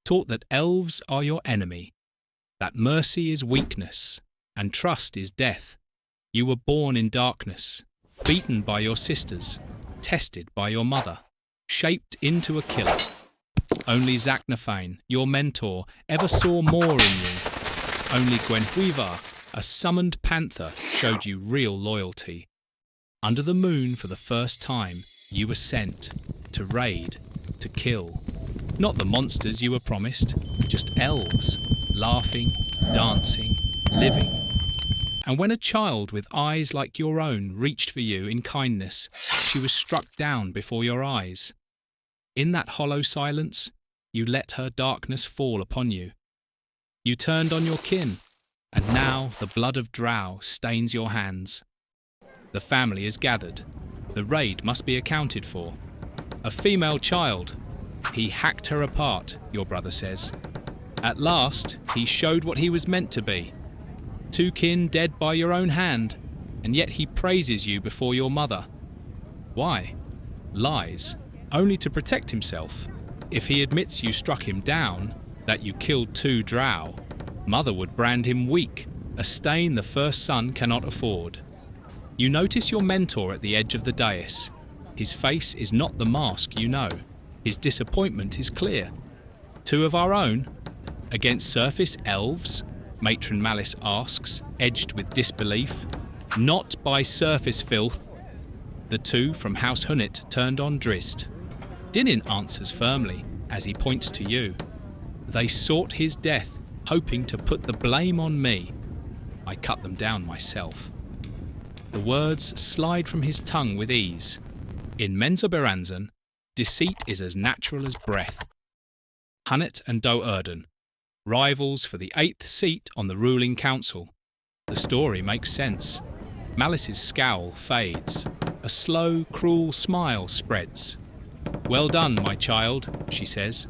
taught that elves are your enemy, that mercy is weakness, and trust is death. You were born in darkness, beaten by your sisters, tested by your mother, shaped into a killer. Only Zaknafane, your mentor, ever saw more in you. Only Gwenhwyvar, a summoned panther, showed you real loyalty. Under the moon for the first time, you were sent to raid, to kill. Not the monsters you were promised, just elves, laughing, dancing, living. And when a child with eyes like your own reached for you in kindness, she was struck down before your eyes. In that hollow silence, you let her darkness fall upon you. You turned on your kin, and now the blood of Drow stains your hands. The family is gathered. The raid must be accounted for. A female child. He hacked her apart, your brother says. At last, he showed what he was meant to be. Two kin dead by your own hand, and yet he praises you before your mother. Why? Lies, only to protect himself. If he admits you struck him down, that you killed 2 Drow, mother would brand him weak, a stain the first son cannot afford. You notice your mentor at the edge of the dais. His face is not the mask you know. His disappointment is clear. 2 of our own? Against surface elves? Matron Malice asks, edged with disbelief. Not by surface filth. The 2 from House Hunnet turned on Drizzt. Dinin answers firmly, as he points to you. They sought his death, hoping to put the blame on me. I cut them down myself. The words slide from his tongue with ease. In Menzoberranzan, deceit is as natural as breath. Hunnet and Do'Urden, rivals for the 8th seat on the ruling council. The story makes sense. Malice's scowl fades. A slow, cruel smile spreads. Well done, my child, she says.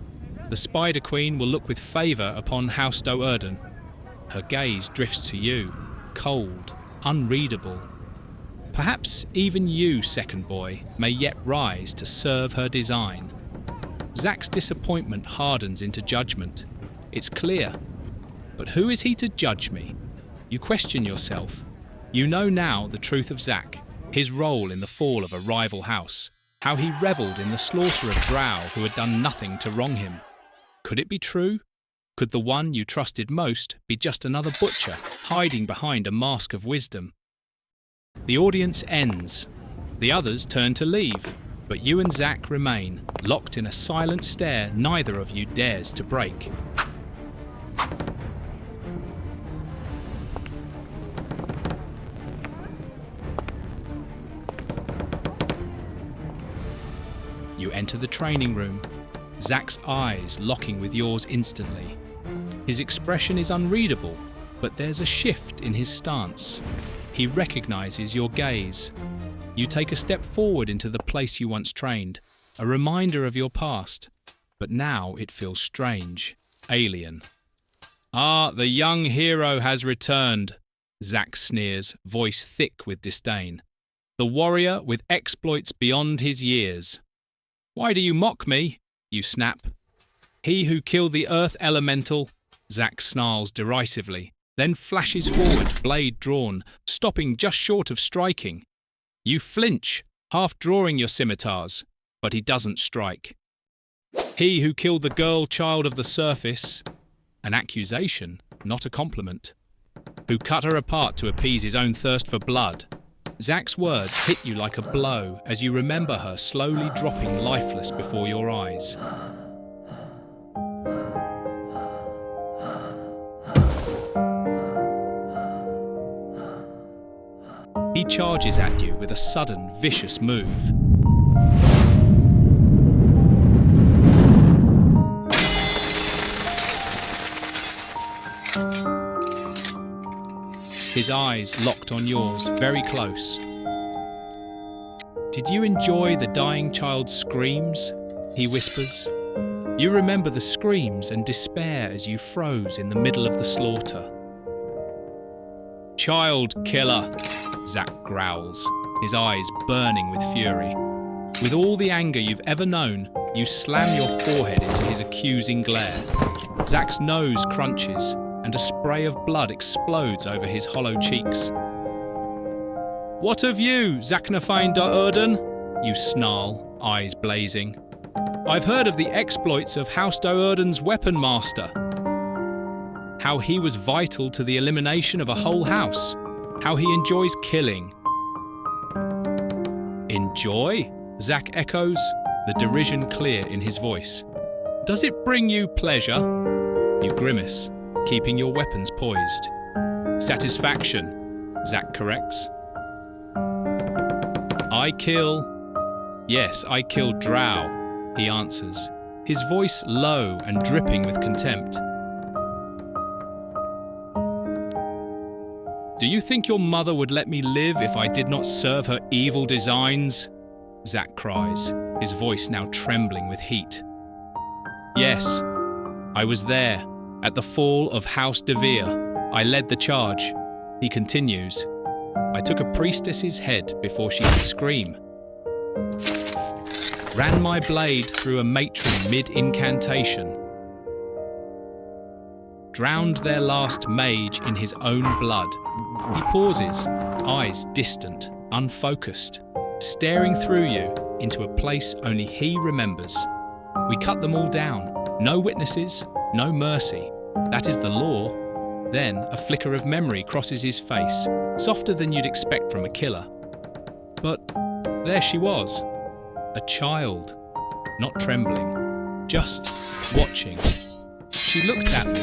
The Spider Queen will look with favour upon House Do'Urden. Her gaze drifts to you, cold, unreadable. Perhaps even you, second boy, may yet rise to serve her design. Zak's disappointment hardens into judgment. It's clear. But who is he to judge me? You question yourself. You know now the truth of Zak, his role in the fall of a rival house, how he revelled in the slaughter of Drow who had done nothing to wrong him. Could it be true? Could the one you trusted most be just another butcher hiding behind a mask of wisdom? The audience ends. The others turn to leave, but you and Zak remain, locked in a silent stare neither of you dares to break. You enter the training room, Zak's eyes locking with yours instantly. His expression is unreadable, but there's a shift in his stance. He recognizes your gaze. You take a step forward into the place you once trained, a reminder of your past. But now it feels strange, alien. Ah, the young hero has returned, Zak sneers, voice thick with disdain. The warrior with exploits beyond his years. Why do you mock me? You snap. He who killed the earth elemental, Zak snarls derisively, then flashes forward, blade drawn, stopping just short of striking. You flinch, half drawing your scimitars, but he doesn't strike. He who killed the girl child of the surface, an accusation, not a compliment. Who cut her apart to appease his own thirst for blood. Zak's words hit you like a blow as you remember her slowly dropping lifeless before your eyes. He charges at you with a sudden, vicious move. His eyes locked on yours, very close. Did you enjoy the dying child's screams? He whispers. You remember the screams and despair as you froze in the middle of the slaughter. Child killer, Zak growls, his eyes burning with fury. With all the anger you've ever known, You slam your forehead into his accusing glare. Zach's nose crunches, and a spray of blood explodes over his hollow cheeks. "What of you, Zachnafein da Urden?" you snarl, eyes blazing. "I've heard of the exploits of House da Urden's weapon master. How he was vital to the elimination of a whole house. How he enjoys killing." "Enjoy?" Zach echoes, the derision clear in his voice. "Does it bring you pleasure?" You grimace, keeping your weapons poised. "Satisfaction," Zach corrects. Yes, I killed Drow," he answers, his voice low and dripping with contempt. "Do you think your mother would let me live if I did not serve her evil designs?" Zach cries, his voice now trembling with heat. "Yes, I was there, at the fall of House de Vere. I led the charge," he continues. "I took a priestess's head before she could scream. Ran my blade through a matron mid-incantation. Drowned their last mage in his own blood." He pauses, eyes distant, unfocused, staring through you into a place only he remembers. "We cut them all down. No witnesses, no mercy. That is the law." Then a flicker of memory crosses his face, softer than you'd expect from a killer. But there she was, a child, not trembling, just watching. She looked at me,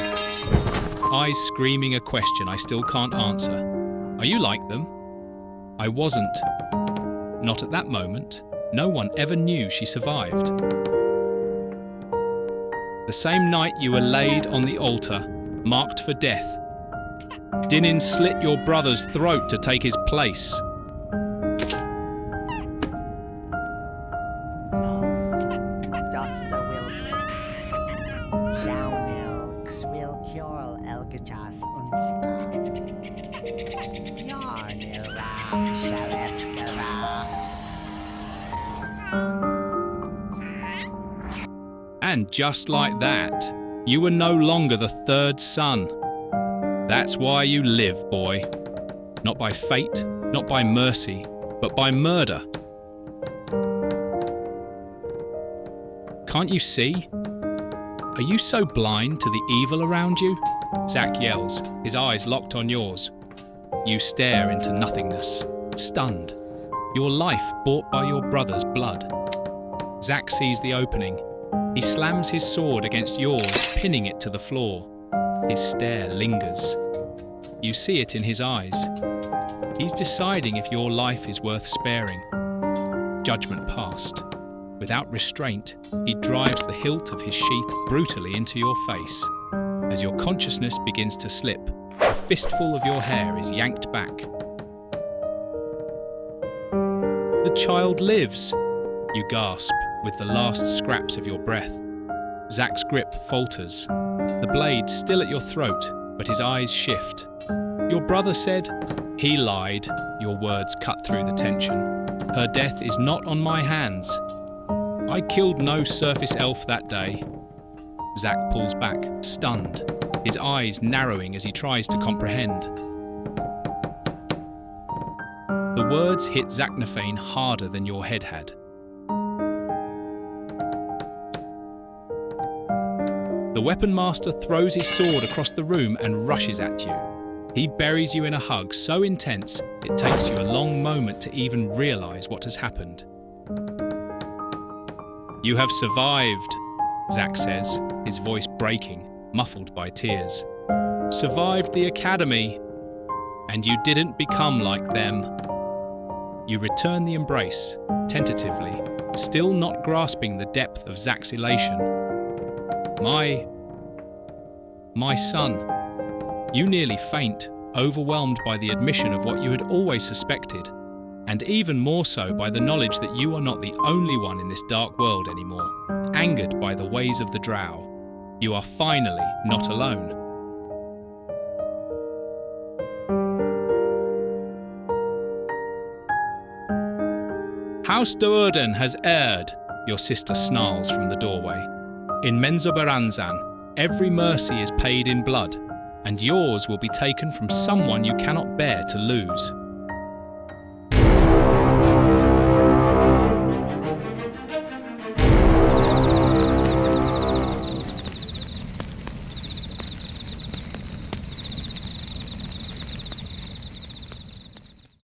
eyes screaming a question I still can't answer. "Are you like them?" I wasn't. Not at that moment. No one ever knew she survived. The same night you were laid on the altar, marked for death, Dinin slit your brother's throat to take his place. And just like that, you were no longer the third son. That's why you live, boy. Not by fate, not by mercy, but by murder. Can't you see? Are you so blind to the evil around you? Zach yells, his eyes locked on yours. You stare into nothingness, stunned. Your life bought by your brother's blood. Zach sees the opening. He slams his sword against yours, pinning it to the floor. His stare lingers. You see it in his eyes. He's deciding if your life is worth sparing. Judgment passed. Without restraint, he drives the hilt of his sheath brutally into your face. As your consciousness begins to slip, a fistful of your hair is yanked back. The child lives, you gasp with the last scraps of your breath. Zach's grip falters, the blade still at your throat, but his eyes shift. Your brother said, he lied, your words cut through the tension. Her death is not on my hands. I killed no surface elf that day. Zach pulls back, stunned, his eyes narrowing as he tries to comprehend. The words hit Zachnafein harder than your head had. The weapon master throws his sword across the room and rushes at you. He buries you in a hug so intense it takes you a long moment to even realize what has happened. You have survived, Zach says, his voice breaking, muffled by tears. Survived the academy, and you didn't become like them. You return the embrace, tentatively, still not grasping the depth of Zach's elation. My son. You nearly faint, overwhelmed by the admission of what you had always suspected, and even more so by the knowledge that you are not the only one in this dark world anymore, angered by the ways of the Drow. You are finally not alone. House Do'Urden has erred, your sister snarls from the doorway. In Menzoberranzan, every mercy is paid in blood, and yours will be taken from someone you cannot bear to lose.